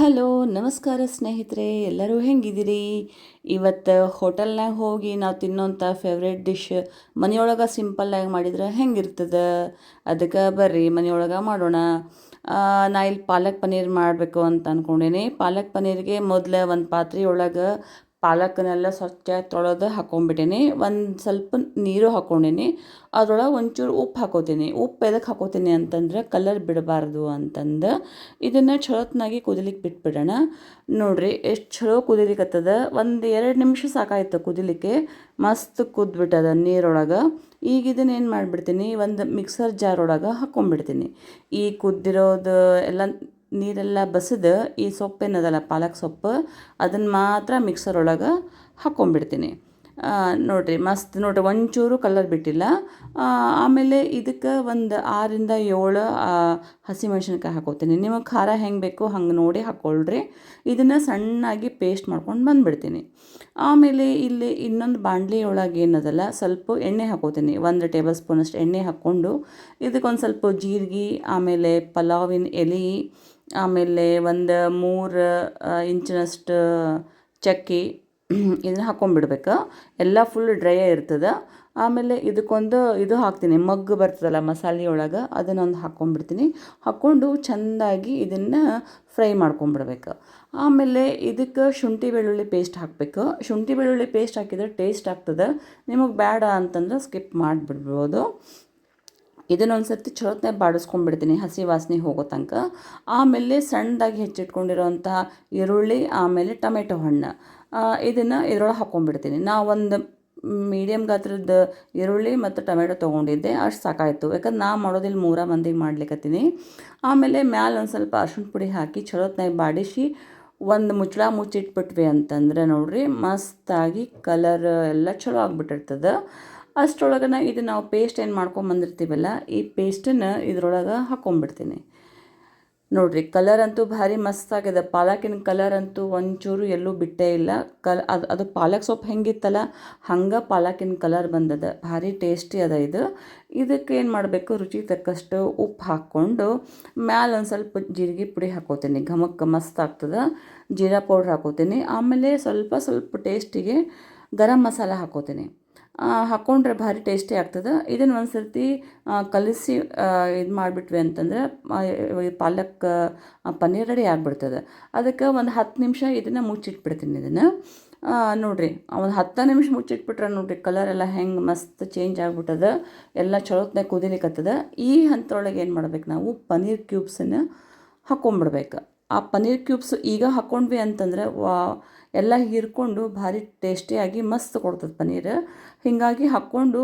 Hello ನಮಸ್ಕಾರ ಸ್ನೇಹಿತರೆ, ಎಲ್ಲರೂ ಹೆಂಗಿದ್ದೀರಿ? ಇವತ್ತು ಹೋಟೆಲ್ನಾಗ ಹೋಗಿ ನಾವು ತಿನ್ನೋಂಥ ಫೇವ್ರೇಟ್ ಡಿಶ್ ಮನೆಯೊಳಗೆ ಸಿಂಪಲ್ಲಾಗಿ ಮಾಡಿದ್ರೆ ಹೆಂಗಿರ್ತದೆ? ಅದಕ್ಕೆ ಬರ್ರಿ ಮನೆಯೊಳಗೆ ಮಾಡೋಣ. ನಾ ಇಲ್ಲಿ ಪಾಲಕ್ ಪನ್ನೀರ್ ಮಾಡಬೇಕು ಅಂತ ಅಂದ್ಕೊಂಡೀನಿ. ಪಾಲಕ್ ಪನ್ನೀರಿಗೆ ಮೊದಲು ಒಂದು ಪಾತ್ರೆಯೊಳಗೆ ಪಾಲಕನ್ನೆಲ್ಲ ಸ್ವಚ್ಛ ತೊಳೆದು ಹಾಕ್ಕೊಂಬಿಟ್ಟೀನಿ. ಒಂದು ಸ್ವಲ್ಪ ನೀರು ಹಾಕ್ಕೊಂಡೀನಿ. ಅದ್ರೊಳಗೆ ಒಂಚೂರು ಉಪ್ಪು ಹಾಕೋತೀನಿ. ಉಪ್ಪು ಎದಕ್ಕೆ ಹಾಕೋತೀನಿ ಅಂತಂದ್ರೆ ಕಲರ್ ಬಿಡಬಾರ್ದು ಅಂತಂದು ಇದನ್ನು ಚಲೋತ್ನಾಗಿ ಕುದಿಲಿಕ್ಕೆ ಬಿಟ್ಬಿಡೋಣ. ನೋಡಿರಿ ಎಷ್ಟು ಚಲೋ ಕುದಿಲಿಕ್ಕತ್ತದ. ಒಂದು 2 ನಿಮಿಷ ಸಾಕಾಯ್ತು ಕುದಿಲಿಕ್ಕೆ. ಮಸ್ತ್ ಕುದ್ಬಿಟ್ಟದ ನೀರೊಳಗೆ. ಈಗ ಇದನ್ನು ಏನು ಮಾಡಿಬಿಡ್ತೀನಿ, ಒಂದು ಮಿಕ್ಸರ್ ಜಾರ್ ಒಳಗೆ ಹಾಕ್ಕೊಂಬಿಡ್ತೀನಿ. ಈ ಕುದ್ದಿರೋದು ಎಲ್ಲ ನೀರೆಲ್ಲ ಬಸಿದು ಈ ಸೊಪ್ಪೇನದಲ್ಲ ಪಾಲಕ್ ಸೊಪ್ಪು ಅದನ್ನು ಮಾತ್ರ ಮಿಕ್ಸರ್ ಒಳಗೆ ಹಾಕ್ಕೊಂಬಿಡ್ತೀನಿ. ನೋಡಿರಿ ಮಸ್ತ್ ನೋಡಿರಿ, ಒಂಚೂರು ಕಲರ್ ಬಿಟ್ಟಿಲ್ಲ. ಆಮೇಲೆ ಇದಕ್ಕೆ ಒಂದು 6ರಿಂದ 7 ಹಸಿಮೆಣ್ಸಿನ್ಕಾಯಿ ಹಾಕೋತೀನಿ. ನಿಮಗೆ ಖಾರ ಹೆಂಗೆ ಬೇಕೋ ಹಂಗೆ ನೋಡಿ ಹಾಕ್ಕೊಳ್ರಿ. ಇದನ್ನು ಸಣ್ಣಾಗಿ ಪೇಸ್ಟ್ ಮಾಡ್ಕೊಂಡು ಬಂದುಬಿಡ್ತೀನಿ. ಆಮೇಲೆ ಇಲ್ಲಿ ಇನ್ನೊಂದು ಬಾಣಲಿ ಒಳಗೆ ಏನದಲ್ಲ ಸ್ವಲ್ಪ ಎಣ್ಣೆ ಹಾಕೋತೀನಿ. 1 ಟೇಬಲ್ ಸ್ಪೂನಷ್ಟು ಎಣ್ಣೆ ಹಾಕ್ಕೊಂಡು ಇದಕ್ಕೊಂದು ಸ್ವಲ್ಪ ಜೀರಿಗೆ, ಆಮೇಲೆ ಪಲಾವಿನ ಎಲೆ, ಆಮೇಲೆ ಒಂದು 3 ಇಂಚಿನಷ್ಟು ಚಕ್ಕೆ ಇದನ್ನ ಹಾಕ್ಕೊಂಬಿಡ್ಬೇಕು. ಎಲ್ಲ ಫುಲ್ ಡ್ರೈ ಇರ್ತದೆ. ಆಮೇಲೆ ಇದಕ್ಕೊಂದು ಇದು ಹಾಕ್ತೀನಿ, ಮಗ್ಗು ಬರ್ತದಲ್ಲ ಮಸಾಲೆ ಒಳಗೆ, ಅದನ್ನೊಂದು ಹಾಕ್ಕೊಂಬಿಡ್ತೀನಿ. ಹಾಕ್ಕೊಂಡು ಚೆಂದಾಗಿ ಇದನ್ನು ಫ್ರೈ ಮಾಡ್ಕೊಂಬಿಡ್ಬೇಕು. ಆಮೇಲೆ ಇದಕ್ಕೆ ಶುಂಠಿ ಬೆಳ್ಳುಳ್ಳಿ ಪೇಸ್ಟ್ ಹಾಕಬೇಕು. ಶುಂಠಿ ಬೆಳ್ಳುಳ್ಳಿ ಪೇಸ್ಟ್ ಹಾಕಿದರೆ ಟೇಸ್ಟ್ ಆಗ್ತದೆ. ನಿಮಗೆ ಬೇಡ ಅಂತಂದ್ರೆ ಸ್ಕಿಪ್ ಮಾಡಿಬಿಡ್ಬೋದು. ಇದನ್ನೊಂದು ಸರ್ತಿ ಚಲೋತ್ನಾಗ ಬಾಡಿಸ್ಕೊಂಡ್ಬಿಡ್ತೀನಿ ಹಸಿ ವಾಸನೆ ಹೋಗೋ ತನಕ. ಆಮೇಲೆ ಸಣ್ಣದಾಗಿ ಹೆಚ್ಚಿಟ್ಕೊಂಡಿರೋಂಥ ಈರುಳ್ಳಿ, ಆಮೇಲೆ ಟೊಮೆಟೊ ಹಣ್ಣು ಇದನ್ನು ಇದರೊಳಗೆ ಹಾಕ್ಕೊಂಡ್ಬಿಡ್ತೀನಿ. ನಾವು ಒಂದು ಮೀಡಿಯಮ್ ಗಾತ್ರದ ಈರುಳ್ಳಿ ಮತ್ತು ಟೊಮೆಟೊ ತೊಗೊಂಡಿದ್ದೆ, ಅಷ್ಟು ಸಾಕಾಯಿತು. ಯಾಕಂದ್ರೆ ನಾ ಮಾಡೋದಿಲ್ಲ 3 ಮಂದಿಗೆ ಮಾಡ್ಲಿಕ್ಕತ್ತೀನಿ. ಆಮೇಲೆ ಮ್ಯಾಲೆ ಒಂದು ಸ್ವಲ್ಪ ಅರ್ಶಿಣ ಪುಡಿ ಹಾಕಿ ಚಲೋತ್ನಾಗ ಬಾಡಿಸಿ ಒಂದು ಮುಚ್ಚಳ ಮುಚ್ಚಿಟ್ಬಿಟ್ವಿ ಅಂತಂದ್ರೆ ನೋಡಿರಿ ಮಸ್ತಾಗಿ ಕಲರ್ ಎಲ್ಲ ಚಲೋ ಆಗಿಬಿಟ್ಟಿರ್ತದೆ. ಅಷ್ಟರೊಳಗೆ ಇದು ನಾವು ಪೇಸ್ಟ್ ಏನು ಮಾಡ್ಕೊಂಬಂದಿರ್ತೀವಲ್ಲ, ಈ ಪೇಸ್ಟನ್ನು ಇದ್ರೊಳಗೆ ಹಾಕ್ಕೊಂಬಿಡ್ತೀನಿ. ನೋಡಿರಿ ಕಲರ್ ಅಂತೂ ಭಾರಿ ಮಸ್ತಾಗಿದೆ. ಪಾಲಕಿನ ಕಲರ್ ಅಂತೂ ಒಂಚೂರು ಎಲ್ಲೂ ಬಿಟ್ಟೇ ಇಲ್ಲ. ಅದು ಪಾಲಕ್ ಸೊಪ್ಪು ಹೆಂಗಿತ್ತಲ್ಲ ಹಂಗೆ ಪಾಲಕಿನ ಕಲರ್ ಬಂದದ. ಭಾರಿ ಟೇಸ್ಟಿ ಅದ ಇದು. ಇದಕ್ಕೆ ಏನು ಮಾಡಬೇಕು, ರುಚಿಗೆ ತಕ್ಕಷ್ಟು ಉಪ್ಪು ಹಾಕ್ಕೊಂಡು ಮ್ಯಾಲೆ ಒಂದು ಸ್ವಲ್ಪ ಜೀರಿಗೆ ಪುಡಿ ಹಾಕೋತೀನಿ. ಘಮಕ್ಕೆ ಮಸ್ತ್ ಆಗ್ತದೆ. ಜೀರಾ ಪೌಡ್ರ್ ಹಾಕೋತೀನಿ. ಆಮೇಲೆ ಸ್ವಲ್ಪ ಟೇಸ್ಟಿಗೆ ಗರಂ ಮಸಾಲ ಹಾಕೋತೀನಿ. ಹಾಕ್ಕೊಂಡ್ರೆ ಭಾರಿ ಟೇಸ್ಟಿ ಆಗ್ತದೆ. ಇದನ್ನು ಒಂದು ಸರ್ತಿ ಕಲಿಸಿ ಇದು ಮಾಡಿಬಿಟ್ವಿ ಅಂತಂದ್ರೆ ಪಾಲಕ್ ಪನ್ನೀರ್ ರೆಡಿ ಆಗಿಬಿಡ್ತದೆ. ಅದಕ್ಕೆ ಒಂದು 10 ನಿಮಿಷ ಇದನ್ನು ಮುಚ್ಚಿಟ್ಬಿಡ್ತೀನಿ. ಇದನ್ನು ನೋಡಿರಿ ಒಂದು 10 ನಿಮಿಷ ಮುಚ್ಚಿಟ್ಬಿಟ್ರೆ ನೋಡಿರಿ ಕಲರ್ ಎಲ್ಲ ಹೆಂಗೆ ಮಸ್ತ್ ಚೇಂಜ್ ಆಗಿಬಿಟ್ಟದ. ಎಲ್ಲ ಚಲೋತ್ನಾಗ ಕುದಿಲಿಕ್ಕತ್ತದ. ಈ ಹಂತದೊಳಗೆ ಏನು ಮಾಡ್ಬೇಕು, ನಾವು ಪನ್ನೀರ್ ಕ್ಯೂಬ್ಸನ್ನು ಹಾಕ್ಕೊಂಬಿಡ್ಬೇಕು. ಆ ಪನ್ನೀರ್ ಕ್ಯೂಬ್ಸ್ ಈಗ ಹಾಕ್ಕೊಂಡ್ವಿ ಅಂತಂದ್ರೆ ಎಲ್ಲ ಹೀರ್ಕೊಂಡು ಭಾರಿ ಟೇಸ್ಟಿಯಾಗಿ ಮಸ್ತ್ ಕೊಡ್ತದೆ ಪನ್ನೀರ್. ಹೀಗಾಗಿ ಹಾಕ್ಕೊಂಡು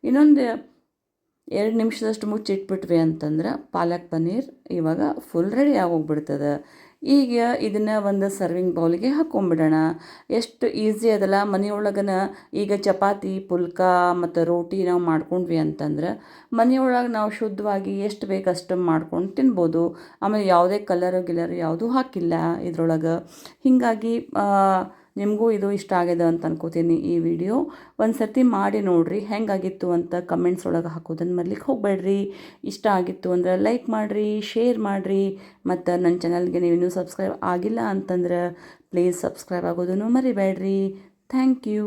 ಇನ್ನೊಂದು 2 ನಿಮಿಷದಷ್ಟು ಮುಚ್ಚಿಟ್ಬಿಟ್ವಿ ಅಂತಂದ್ರೆ ಪಾಲಕ್ ಪನ್ನೀರ್ ಇವಾಗ ಫುಲ್ ರೆಡಿ ಆಗೋಗ್ಬಿಡ್ತದೆ. ಈಗ ಇದನ್ನು ಒಂದು ಸರ್ವಿಂಗ್ ಬೌಲಿಗೆ ಹಾಕ್ಕೊಂಬಿಡೋಣ. ಎಷ್ಟು ಈಸಿ ಅದಲ್ಲ. ಮನೆಯೊಳಗನ ಈಗ ಚಪಾತಿ, ಪುಲ್ಕ ಮತ್ತು ರೋಟಿ ನಾವು ಮಾಡ್ಕೊಂಡ್ವಿ ಅಂತಂದ್ರೆ ಮನೆಯೊಳಗೆ ನಾವು ಶುದ್ಧವಾಗಿ ಎಷ್ಟು ಬೇಕು ಅಷ್ಟು ಮಾಡ್ಕೊಂಡು ತಿನ್ಬೋದು. ಆಮೇಲೆ ಯಾವುದೇ ಕಲರು ಗಿಲರು ಯಾವುದೂ ಹಾಕಿಲ್ಲ ಇದ್ರೊಳಗೆ. ಹೀಗಾಗಿ ನಿಮಗೂ ಇದು ಇಷ್ಟ ಆಗಿದೆ ಅಂತ ಅನ್ಕೋತೀನಿ. ಈ ವಿಡಿಯೋ ಒಂದು ಸರ್ತಿ ಮಾಡಿ ನೋಡಿರಿ, ಹೆಂಗಾಗಿತ್ತು ಅಂತ ಕಮೆಂಟ್ಸ್ ಒಳಗೆ ಹಾಕೋದನ್ನು ಮರ್ಲಿಕ್ಕೆ ಹೋಗಬೇಡ್ರಿ. ಇಷ್ಟ ಆಗಿತ್ತು ಅಂದರೆ ಲೈಕ್ ಮಾಡಿರಿ, ಶೇರ್ ಮಾಡಿರಿ. ಮತ್ತು ನನ್ನ ಚಾನಲ್ಗೆ ನೀವು ಇನ್ನೂ ಸಬ್ಸ್ಕ್ರೈಬ್ ಆಗಿಲ್ಲ ಅಂತಂದ್ರೆ ಪ್ಲೀಸ್ ಸಬ್ಸ್ಕ್ರೈಬ್ ಆಗೋದನ್ನು ಮರಿಬೇಡ್ರಿ. Thank you.